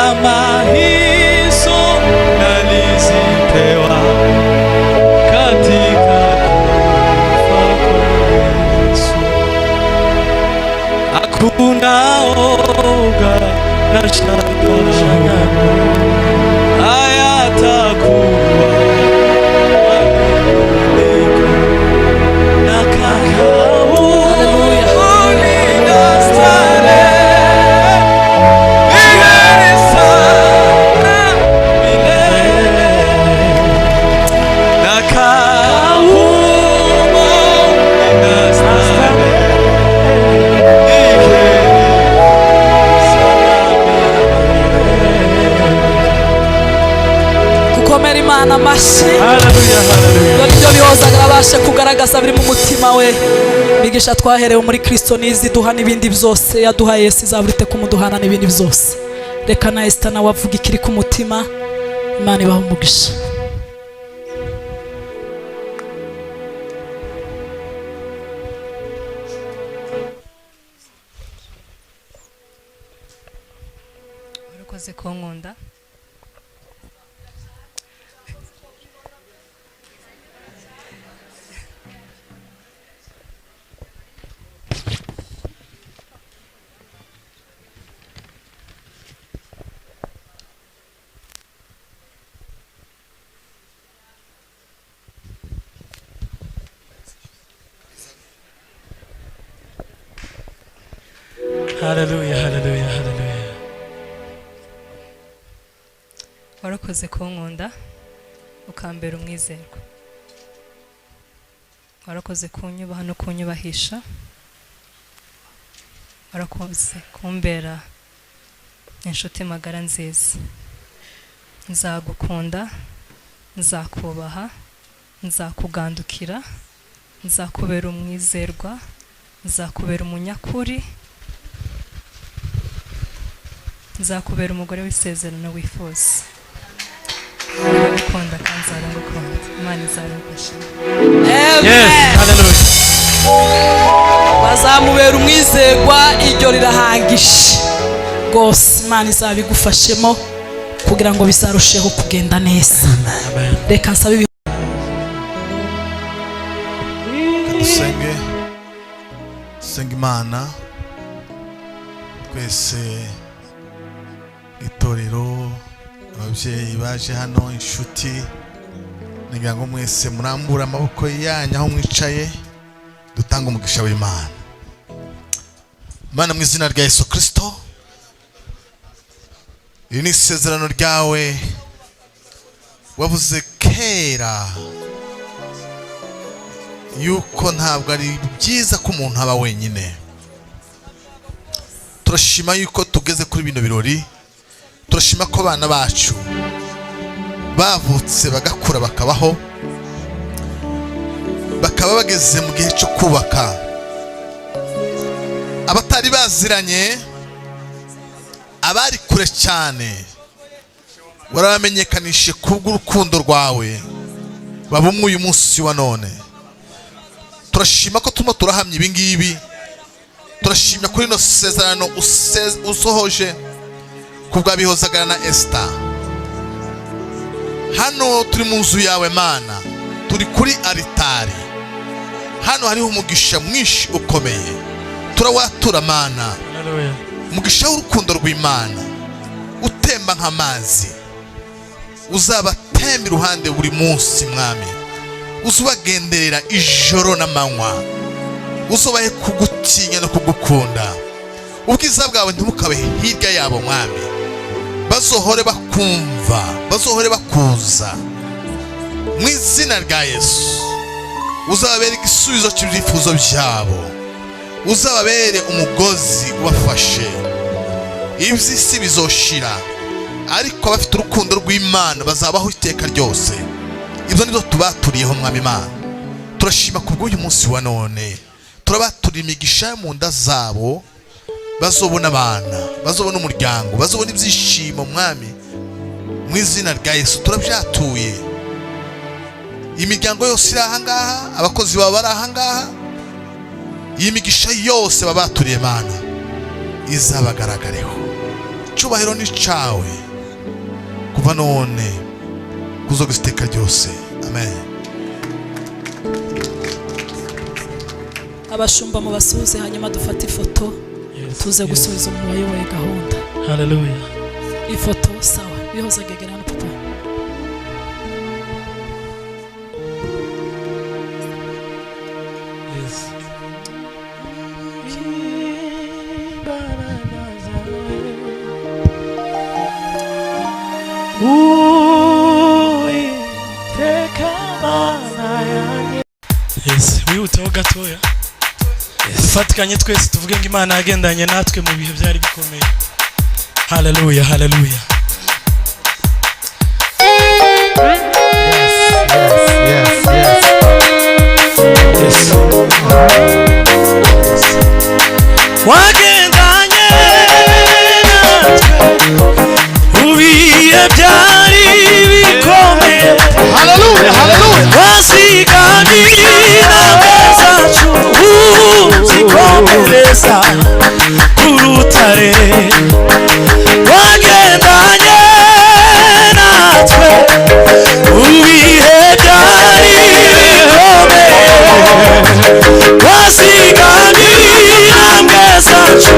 kama hizo nalizipewa katika kufa kwa Yesu. Hakuna oga na shaka hayatakuwa mabadiliko na Imana mashi. Haleluya. Ibyo bihozaga abashe kugaragaza biri mu mutima we. Bigisha twaherewe muri Kristo nizi duha n'ibindi byose yaduhaye Yesu izaburite kumuduhana n'ibindi byose. Reka na Esther nawe avuga ikiri ku mutima. Imana ibahe umugisha. Warakoze kunkunda. Haleluya, haleluya, haleluya. Warakoze kunkunda ukambera umwizerwa. Warakoze kunyubaha no kunyubahisha. Warakoze kumbera inshuti magara nziza. Nzagukunda, nzakubaha, nzakugandukira, nzakubera umwizerwa, nzakubera umunyakuri, nzakubera umugore w'isezerano wifuza. Ndagukunda kandi nzaragukunda. Imana izabigusha. Yes, haleluya. Bazamubera umwizerwa iryo rirahangisha. Gose Imana izabigufashemo kugira ngo bizarusheho kugenda neza. Amen. Reka nsabe Senge Imana twese itorero ababyeyi baje hano inshuti nigira ngo mwese murambura amaboko yanyu aho mwicaye dutanga umugisha w'Imana. Mana mu izina rya Yesu Kristo, iri ni isezerano ryawe wavuze kera yuko ntabwo ari byiza ko umuntu aba wenyine. Turashima yuko tugeze kuri bino birori. Turashima ko abana bacu bavutse bagakura bakabaho, bakaba bageze mu gihe cyo kubaka. Abatari baziranye, abari kure cyane, waramenyekanishe kubw'urukundo rwawe babumwe uyu munsi wa none. Turashima ko turimo turahamya ibi ngibi. Turashimya kuri no sezerano usohoje kubwa bihozagana na Esther. Hano turi mu nzu yawe Mana, turi kuri alitari. Hano hariho umugisha mwinshi ukomeye. Turawatura Mana, umugisha w'urukundo rw'Imana utemba nk'amazi, uzabatemba iruhande buri munsi Mwami. Uzubagenderera ijoro n'amanywa, uzubahe kugutinya no kugukunda. Ubwiza bwawe ntibukabe hirya yabo Mwami. Bazohore bakumva, bazohore bakuza mu izina rya Yesu. Uzababere igisubizo cy'ibyifuzo byabo, uzababere umugozi ubafashe. Iby'isi bizoshira, ariko abafite urukundo rw'Imana bazabaho iteka ryose. Ibyo nibyo tubaturiyeho Mwami Imana. Turashima kubw'uyu munsi wa none. Turabaturiye imigisha mu nda zabo, bazobona abana, bazobona umuryango, bazobona ibyishimo Mwami. Mu izina rya Yesu turabyatuye. Imiryango yose iri ahangaha, abakozi baba bari ahangaha, iyi migisha yose babaturiye Mana izabagaragareho icubahiro ni cawe kuva none kuzogeza iteka ryose. Amen. abashumba mu basuhuze hanyuma dufate ifoto tuze gusubiza umuntu wayoboye gahunda. Hallelujah. Ifoto sawa bihoza gegera hano papa. Yes. Yes, wihutaho gatoya. Dufatikanye twese tuvuge ngo Imana yagendanye natwe mu bihe byari bikomeye. Hallelujah, hallelujah. Yes. Wagendanye natwe ubiye byari bikomeye. Hallelujah, hallelujah. Wasiganira zacu zikomereza kurutare. Wagendanye natwe ubihe byari bikomeye. Wasiganira zacu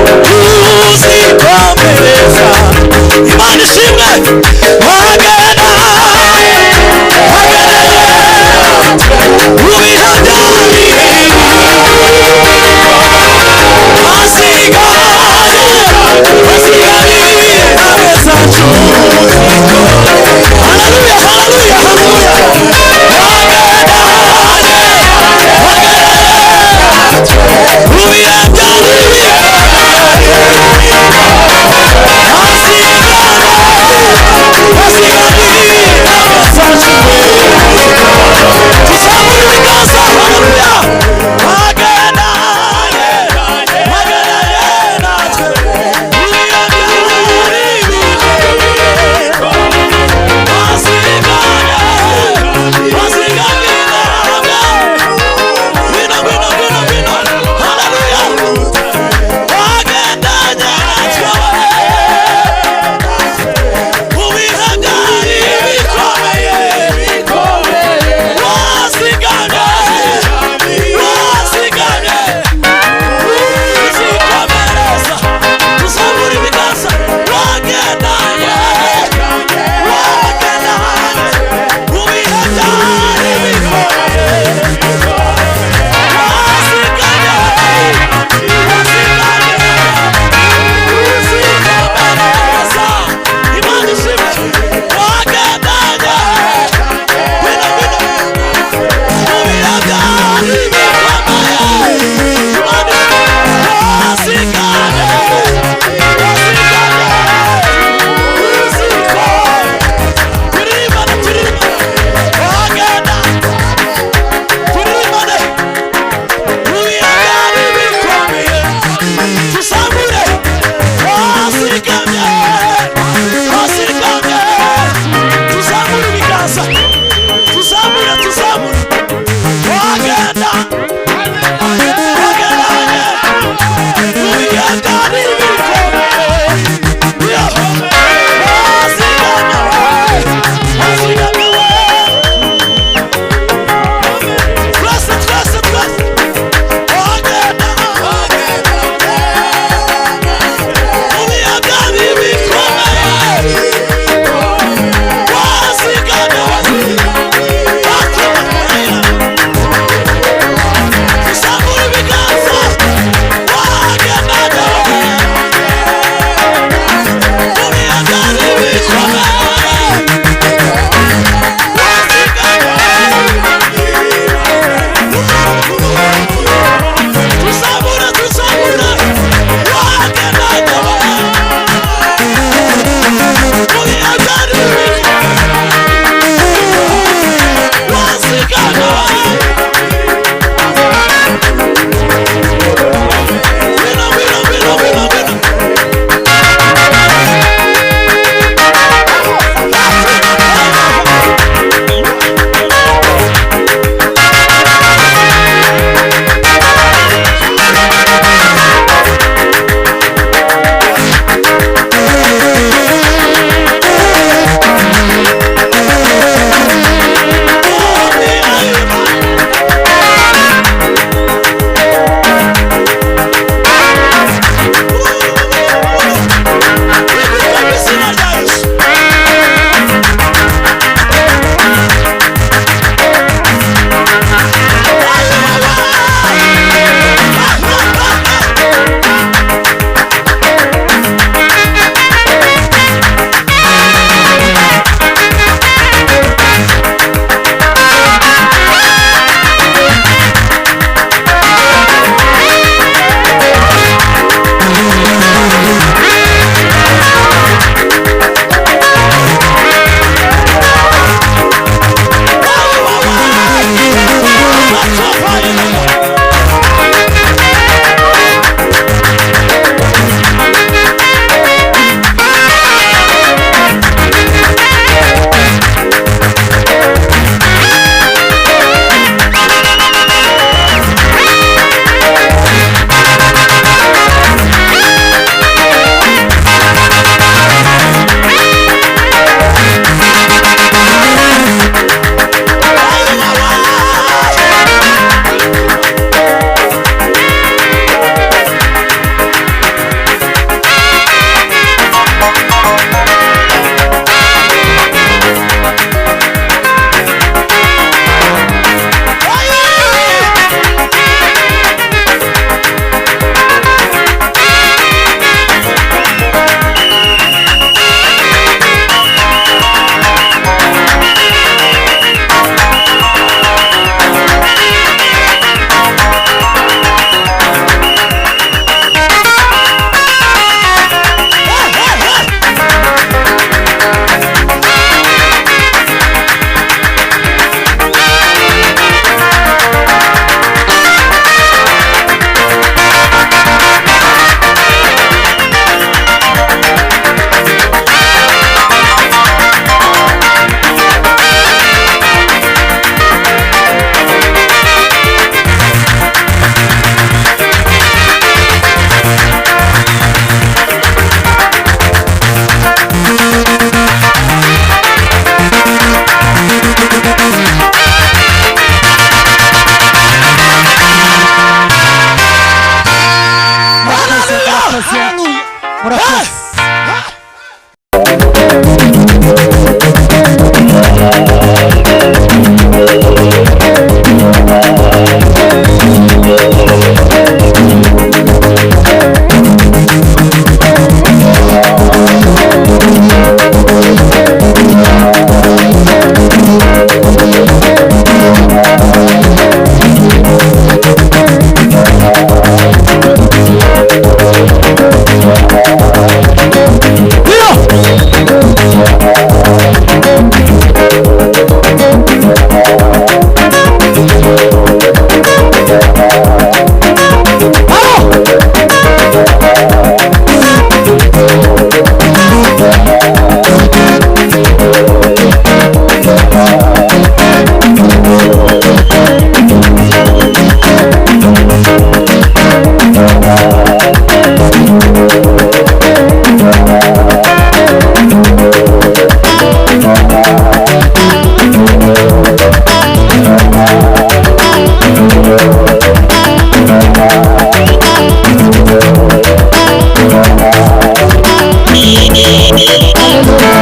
Hallelujah.